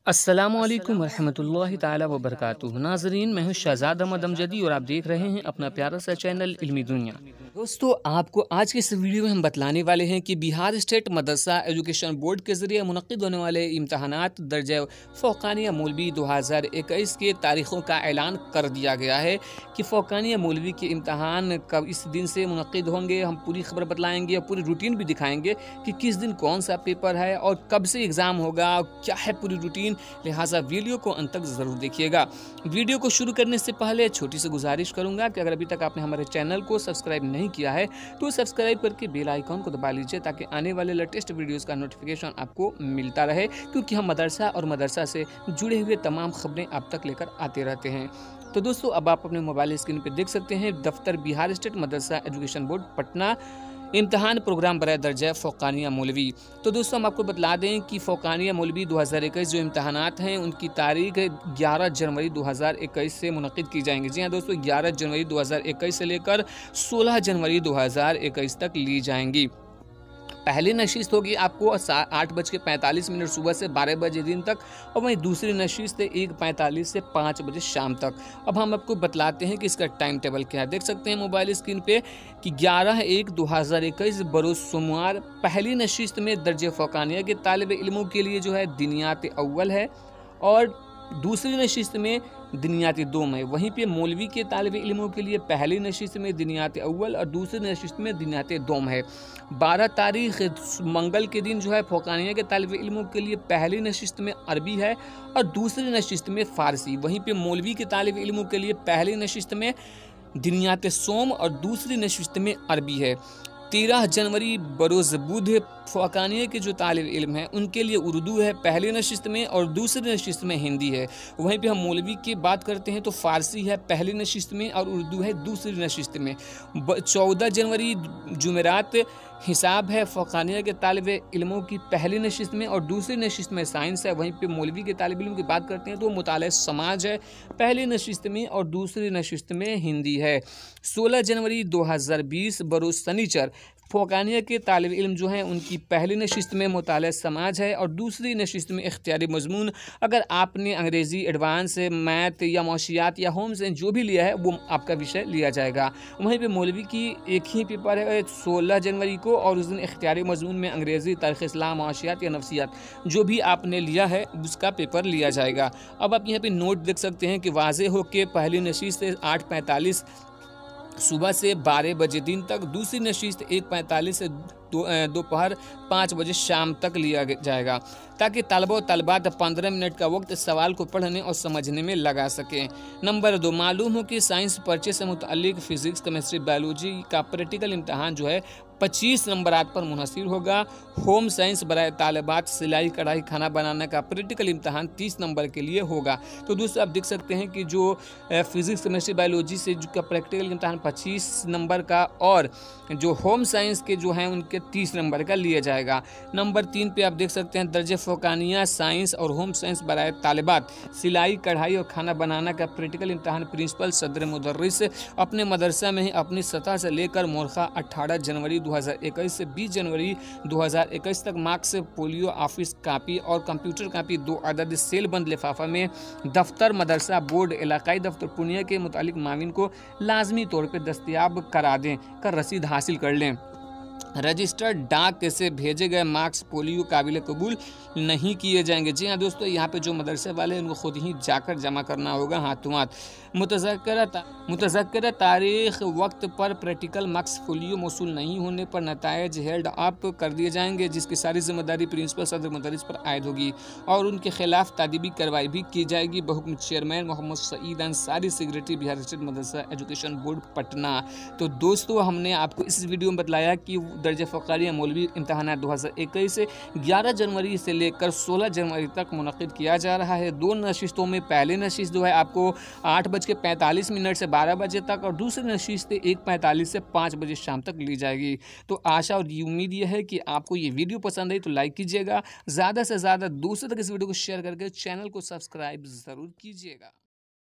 अस्सलामुअलैकुम वरहमतुल्लाहि ताला वबरकातुहू। नाज़रीन, मैं हूँ शहज़ाद अहमद अमजदी और आप देख रहे हैं अपना प्यारा सा चैनल इल्मी दुनिया। दोस्तों, आपको आज के इस वीडियो में हम बतलाने वाले हैं कि Bihar state Madrasa education board के ज़रिए मुनक़्क़िद होने वाले इम्तहानात दर्जा फ़ौक़ानिया मौलवी 2021 के तारीख़ों का ऐलान कर दिया गया है कि फ़ौक़ानिया मौलवी के इम्तहान कब इस दिन से मुनक़्क़िद होंगे। हम पूरी खबर बतलाएँगे और पूरी रूटीन भी दिखाएँगे कि किस दिन कौन सा पेपर है और कब से एग्ज़ाम होगा, क्या है पूरी रूटीन। लिहाजा वीडियो को अंत तक ज़रूर देखिएगा। वीडियो को शुरू करने से पहले छोटी सी गुजारिश करूंगा कि अगर अभी तक आपने हमारे चैनल को सब्सक्राइब नहीं किया है तो सब्सक्राइब करके बेल आइकॉन को दबा लीजिए ताकि आने वाले लेटेस्ट वीडियोस का नोटिफिकेशन आपको मिलता रहे, क्योंकि हम मदरसा और मदरसा से जुड़े हुए तमाम खबरें आप तक लेकर आते रहते हैं। तो दोस्तों, अब आप अपने मोबाइल स्क्रीन पर देख सकते हैं दफ्तर Bihar state Madrasa education board Patna इम्तहान प्रोग्राम बराए दर्जा फ़ौक़ानिया मौलवी। तो दोस्तों, हम आपको बतला दें कि फ़ौक़ानिया मौलवी 2021 जो इम्तहानात हैं उनकी तारीख 11 जनवरी 2021 से मुनक़्क़िद की जाएंगी। जी हाँ दोस्तों, 11 जनवरी 2021 से लेकर 16 जनवरी 2021 तक ली जाएंगी। पहली नशिस्त होगी आपको 8:45 सुबह से 12 बजे दिन तक, और वहीं दूसरी नशिस्त 1:45 से 5 बजे शाम तक। अब हम आपको बतलाते हैं कि इसका टाइम टेबल क्या है। देख सकते हैं मोबाइल स्क्रीन पे कि 11/1/2021 बरोज़ सोमवार पहली नशिस्त में दर्जे फ़ौक़ानिया के तालिब इल्मों के लिए जो है दिनियात अव्वल है, और दूसरी नशिस्त में दिनियात दोम है। वहीं पे मौलवी के तालिब इल्मों के लिए पहली नशिस्त में दिनियात अव्वल और दूसरी नशिस्त में दिनियात दोम है। 12 तारीख मंगल के दिन जो है फ़ौक़ानिया के तालिब इल्मों के लिए पहली नशिस्त में अरबी है और दूसरी नशिस्त में फ़ारसी। वहीं पे मौलवी के तालिब इल्मों के लिए पहली नशिस्त में दिनियात सोम और दूसरी नशिस्त में अरबी है। 13 जनवरी बरोज़ बुध फ़ौक़ानिया के जो तालिब इल्म हैं उनके लिए उर्दू है पहली नशिस्त में और दूसरी नशिस्त में हिंदी है। वहीं पे हम मौलवी की बात करते हैं तो फ़ारसी है पहली नशिस्त में और उर्दू है दूसरी नशिस्त में। 14 जनवरी जुमेरात हिसाब है फ़ौक़ानिया के तालिब इल्मों की पहली नशिस्त में और दूसरी नशिस्त में साइंस है। वहीं पे मौलवी के तालिब इल्म की बात करते हैं तो मुताले समाज है पहली नशिस्त में और दूसरी नशिस्त में हिंदी है। 16 जनवरी 2020 बरोज़ शनिचर फ़ौक़ानिया के तालिब इल्म जो हैं उनकी पहली नशिस्त में मुताले समाज है और दूसरी नशिस्त में इख्तियारी मज़मून। अगर आपने अंग्रेज़ी एडवांस, मैथ या मौशियात या होम साइंस जो भी लिया है वो आपका विषय लिया जाएगा। वहीं पे मौलवी की एक ही पेपर है 16 जनवरी को, और उस दिन इख्तियारी मज़मून में अंग्रेज़ी, तारीख़ इस्लाम, मौशियात या नफ्सियात जो भी आपने लिया है उसका पेपर लिया जाएगा। अब आप यहाँ पर नोट देख सकते हैं कि वाज़ेह हो के पहली नशिस्त 8:45 सुबह से 12 बजे दिन तक, दूसरी नशिस्त 1:45 से दोपहर 5 बजे शाम तक लिया जाएगा, ताकि तलबा व तलबात 15 मिनट का वक्त सवाल को पढ़ने और समझने में लगा सकें। नंबर 2, मालूम हो कि साइंस पर्चे से मुतअल्लिक़ फ़िज़िक्स, केमिस्ट्री, बायोलॉजी का प्रैक्टिकल इम्तहान जो है 25 नंबरात पर मुनहसर होगा। होम साइंस बराए तालिबात सिलाई, कढ़ाई, खाना बनाने का प्रैक्टिकल इम्तहान 30 नंबर के लिए होगा। तो दोस्तों, आप देख सकते हैं कि जो फ़िज़िक्स, केमिस्ट्री, बायोलॉजी से जो का प्रैक्टिकल इम्तहान 25 नंबर का और जो होम साइंस के जो हैं उनके 30 नंबर का लिया जाएगा। नंबर 3 पे आप देख सकते हैं दर्जे फ़ौक़ानिया साइंस और होम साइंस बराए तालिबात सिलाई, कढ़ाई और खाना बनाना का प्रैक्टिकल इम्तहान प्रिंसिपल, सदर, मुदर्रिस अपने मदरसा में ही अपनी सतह से लेकर मोरखा 18 जनवरी 2021 से 20 जनवरी 2021 तक मार्क्स, पोलियो, ऑफिस कापी और कंप्यूटर कापी 2 अदद सेल बंद लिफाफा में दफ्तर मदरसा बोर्ड इलाकाई दफ्तर पुनिया के मुतालिक माविन को लाजमी तौर पर दस्तयाब करा दें कर रसीद हासिल कर लें। रजिस्टर्ड डाक से भेजे गए मार्क्स पोलियो काबिल कबूल नहीं किए जाएंगे। जी हाँ दोस्तों, यहाँ पे जो मदरसे वाले हैं उनको खुद ही जाकर जमा करना होगा हाथों हाथ। मुतज़क्किरा तारीख़ वक्त पर प्रैक्टिकल मार्क्स पोलियो मौसूल नहीं होने पर नताइज हेल्ड अप कर दिए जाएंगे, जिसकी सारी जिम्मेदारी प्रिंसिपल, सदर, मुदर्रिस पर आयद होगी और उनके खिलाफ तादीबी कार्रवाई भी की जाएगी। बहुक्म chairman Mohammad Saeed Ansari, secretary Bihar state Madrasa education board Patna. तो दोस्तों, हमने आपको इस वीडियो में बतलाया कि दर्जे फ़ौक़ानिया मौलवी इम्तहान 2021 से 11 जनवरी से लेकर 16 जनवरी तक मुनक़्क़िद किया जा रहा है। 2 नशिस्तों में पहली नशिस्त जो है आपको 8:45 से 12 बजे तक और दूसरी नशिस्त 1:45 से 5 बजे शाम तक ली जाएगी। तो आशा और उम्मीद यह है कि आपको ये वीडियो पसंद आई तो लाइक कीजिएगा, ज़्यादा से ज़्यादा दूसरों तक इस वीडियो को शेयर करके चैनल को सब्सक्राइब ज़रूर कीजिएगा।